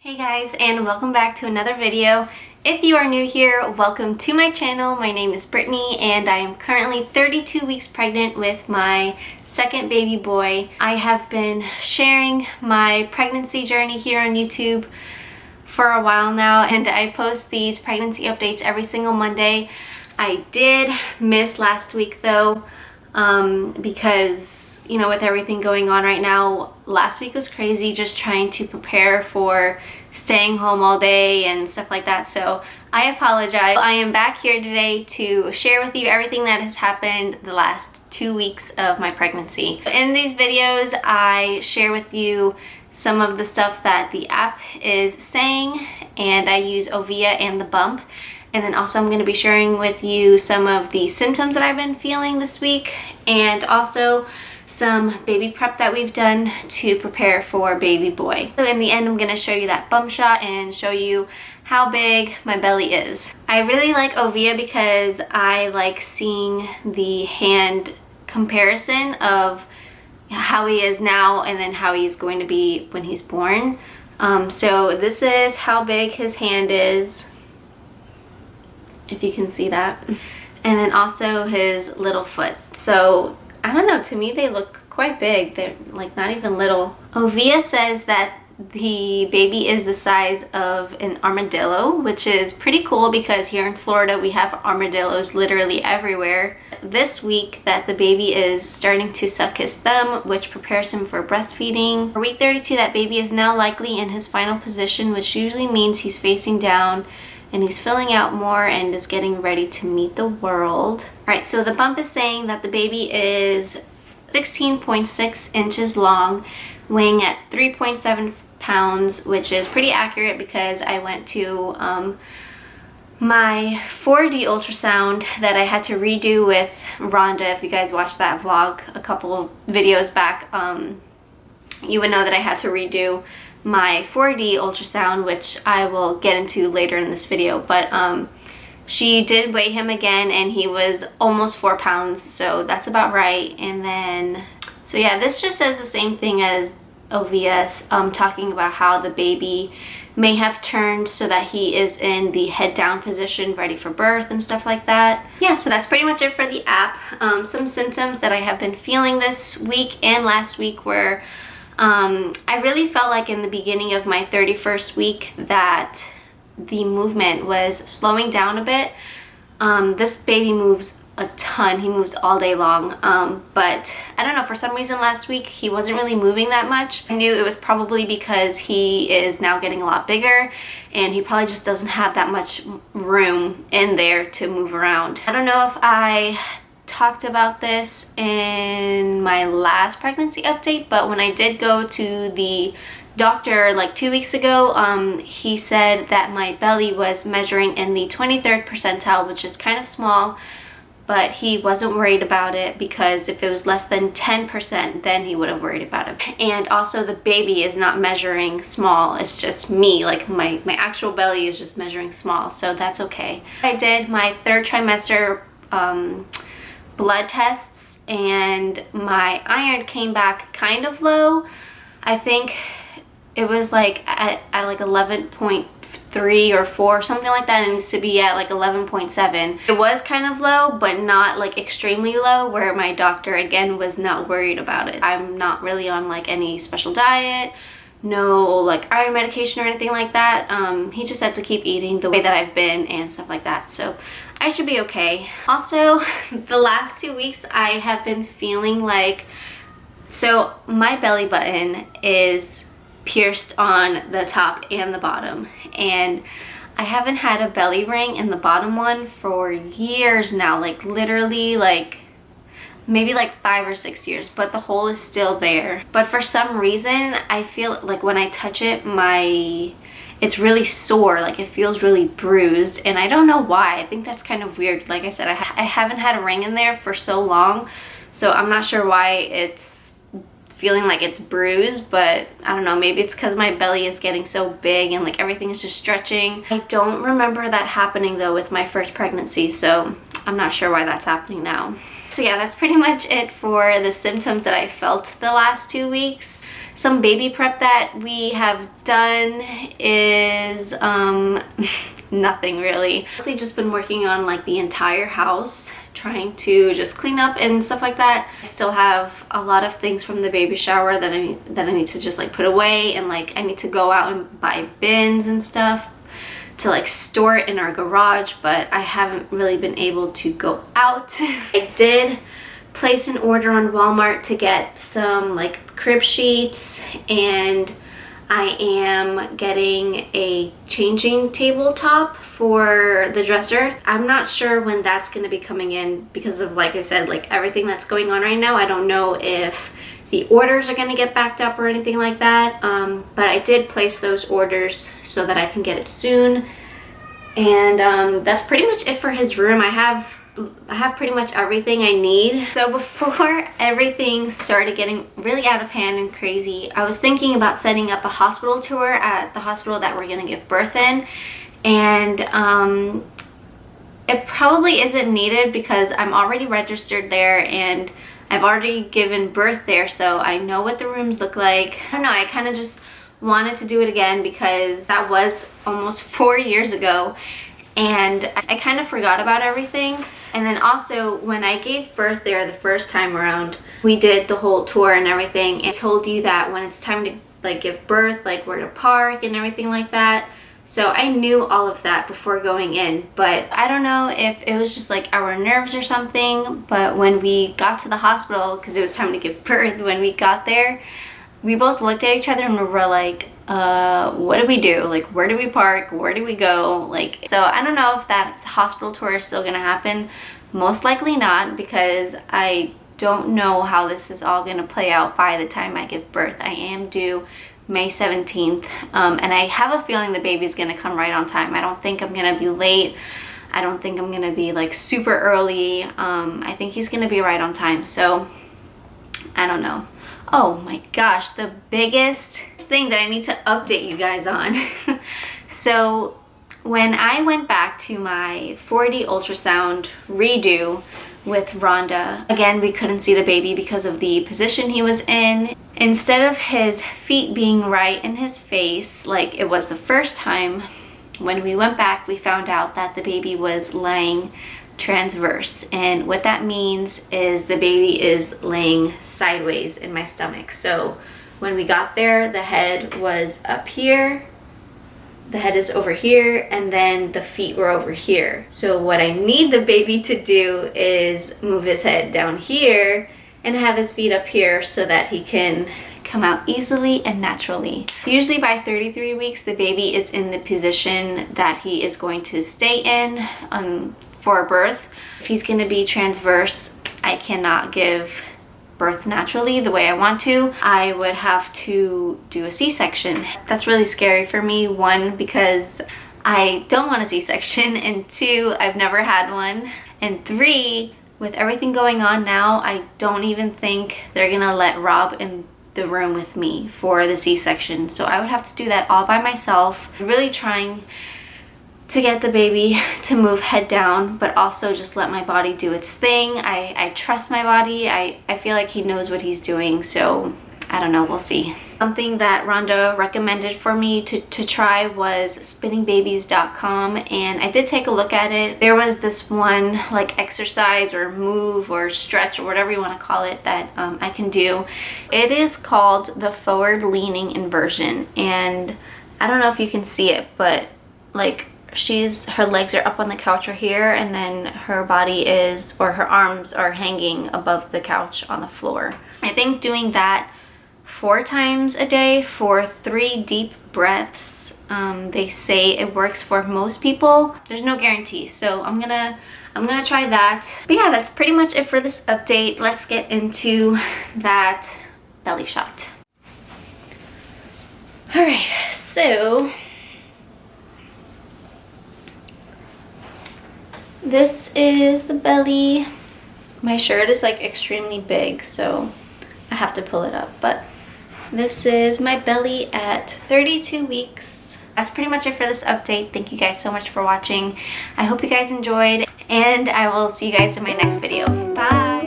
Hey guys, and welcome back to another video. If you are new here, welcome to my channel. My name is Brittany and I am currently 32 weeks pregnant with my second baby boy. I have been sharing my pregnancy journey here on YouTube for a while now, and I post these pregnancy updates every single Monday. I did miss last week though, because you know, with everything going on right now, last week was crazy just trying to prepare for staying home all day and stuff like that. So I apologize. I am back here today to share with you everything that has happened the last 2 weeks of my pregnancy. In these videos, I share with you some of the stuff that the app is saying, and I use Ovia and the bump. And then also I'm going to be sharing with you some of the symptoms that I've been feeling this week, and also some baby prep that we've done to prepare for baby boy. So in the end, I'm going to show you that bump shot and show you how big my belly is. I really like Ovia because I like seeing the hand comparison of how he is now and then how he's going to be when he's born. So this is how big his hand is, if you can see that, and then also his little foot. So I don't know, to me they look quite big. They're like not even little. Ovia says that the baby is the size of an armadillo, which is pretty cool because here in Florida we have armadillos literally everywhere. This week that the baby is starting to suck his thumb, which prepares him for breastfeeding. For week 32, that baby is now likely in his final position, which usually means he's facing down and he's filling out more and is getting ready to meet the world. All right, so the bump is saying that the baby is 16.6 inches long, weighing at 3.7 pounds, which is pretty accurate because I went to my 4D ultrasound that I had to redo with Rhonda. If you guys watched that vlog a couple of videos back, you would know that I had to redo my 4D ultrasound, which I will get into later in this video. But she did weigh him again and he was almost 4 pounds, so that's about right. And then, so yeah, this just says the same thing as Ovia's, talking about how the baby may have turned so that he is in the head down position ready for birth and stuff like that. Yeah, so that's pretty much it for the app. Some symptoms that I have been feeling this week and last week were I really felt like in the beginning of my 31st week that the movement was slowing down a bit. This baby moves a ton. He moves all day long. But I don't know, for some reason last week he wasn't really moving that much. I knew it was probably because he is now getting a lot bigger and he probably just doesn't have that much room in there to move around. I don't know if I talked about this in my last pregnancy update, but when I did go to the doctor like 2 weeks ago, he said that my belly was measuring in the 23rd percentile, which is kind of small, but he wasn't worried about it because if it was less than 10%, then he would have worried about it. And also the baby is not measuring small, it's just me, like my actual belly is just measuring small, so that's okay. I did my 3rd trimester blood tests and my iron came back kind of low. I think it was like at like 11.3 or 4, something like that. It needs to be at like 11.7. It was kind of low, but not like extremely low where my doctor again was not worried about it. I'm not really on like any special diet, no like iron medication or anything like that. He just had to keep eating the way that I've been and stuff like that, so I should be okay. Also, the last 2 weeks I have been feeling like, so my belly button is pierced on the top and the bottom, and I haven't had a belly ring in the bottom one for years now, like literally like maybe like 5 or 6 years, but the hole is still there. But for some reason I feel like when I touch it, it's really sore, like it feels really bruised, and I don't know why. I think that's kind of weird. Like I said, I haven't had a ring in there for so long, so I'm not sure why it's feeling like it's bruised, but I don't know, maybe it's because my belly is getting so big and like everything is just stretching. I don't remember that happening though with my first pregnancy, so I'm not sure why that's happening now. So yeah, that's pretty much it for the symptoms that I felt the last 2 weeks. Some baby prep that we have done is nothing really. I've just been working on like the entire house, trying to just clean up and stuff like that. I still have a lot of things from the baby shower that I need to just like put away, and like I need to go out and buy bins and stuff to like store it in our garage, but I haven't really been able to go out. I did place an order on Walmart to get some like crib sheets, and I am getting a changing tabletop for the dresser. I'm not sure when that's going to be coming in because of, like I said, like everything that's going on right now. I don't know if the orders are going to get backed up or anything like that, but I did place those orders so that I can get it soon. And that's pretty much it for his room. I have pretty much everything I need. So before everything started getting really out of hand and crazy, I was thinking about setting up a hospital tour at the hospital that we're gonna give birth in, and it probably isn't needed because I'm already registered there and I've already given birth there, so I know what the rooms look like. I don't know, I kind of just wanted to do it again because that was almost 4 years ago and I kind of forgot about everything. And then also when I gave birth there the first time around, we did the whole tour and everything, and told you that when it's time to like give birth, like where to park and everything like that. So I knew all of that before going in, but I don't know if it was just like our nerves or something, but when we got to the hospital, because it was time to give birth, when we got there, we both looked at each other and we were like, what do we do? Like, where do we park? Where do we go? Like, so I don't know if that hospital tour is still gonna happen. Most likely not, because I don't know how this is all gonna play out by the time I give birth. I am due May 17th, and I have a feeling the baby's gonna come right on time. I don't think I'm gonna be late. I don't think I'm gonna be like super early. I think he's gonna be right on time, so I don't know. Oh my gosh, the biggest thing that I need to update you guys on. So when I went back to my 4D ultrasound redo with Rhonda, again, we couldn't see the baby because of the position he was in. Instead of his feet being right in his face like it was the first time, when we went back, we found out that the baby was laying transverse, and what that means is the baby is laying sideways in my stomach. So when we got there, the head was up here, the head is over here, and then the feet were over here. So what I need the baby to do is move his head down here and have his feet up here so that he can come out easily and naturally. Usually by 33 weeks, the baby is in the position that he is going to stay in for birth. If he's going to be transverse, I cannot give birth naturally the way I want to. I would have to do a C-section. That's really scary for me. One, because I don't want a C-section, and two, I've never had one, and three, with everything going on now, I don't even think they're gonna let Rob in the room with me for the C-section. So I would have to do that all by myself. Really trying to get the baby to move head down, but also just let my body do its thing. I trust my body. I feel like he knows what he's doing, so I don't know, we'll see. Something that Rhonda recommended for me to try was spinningbabies.com, and I did take a look at it. There was this one like exercise or move or stretch or whatever you want to call it that I can do. It is called the forward leaning inversion, and I don't know if you can see it, but like her legs are up on the couch or here, and then her body is, or her arms are hanging above the couch on the floor. I think doing that 4 times a day for 3 deep breaths, they say it works for most people. There's no guarantee, so I'm gonna try that. But yeah, that's pretty much it for this update. Let's get into that belly shot. All right, so this is the belly. My shirt is like extremely big, so I have to pull it up, but this is my belly at 32 weeks. That's pretty much it for this update. Thank you guys so much for watching. I hope you guys enjoyed, and I will see you guys in my next video. Bye!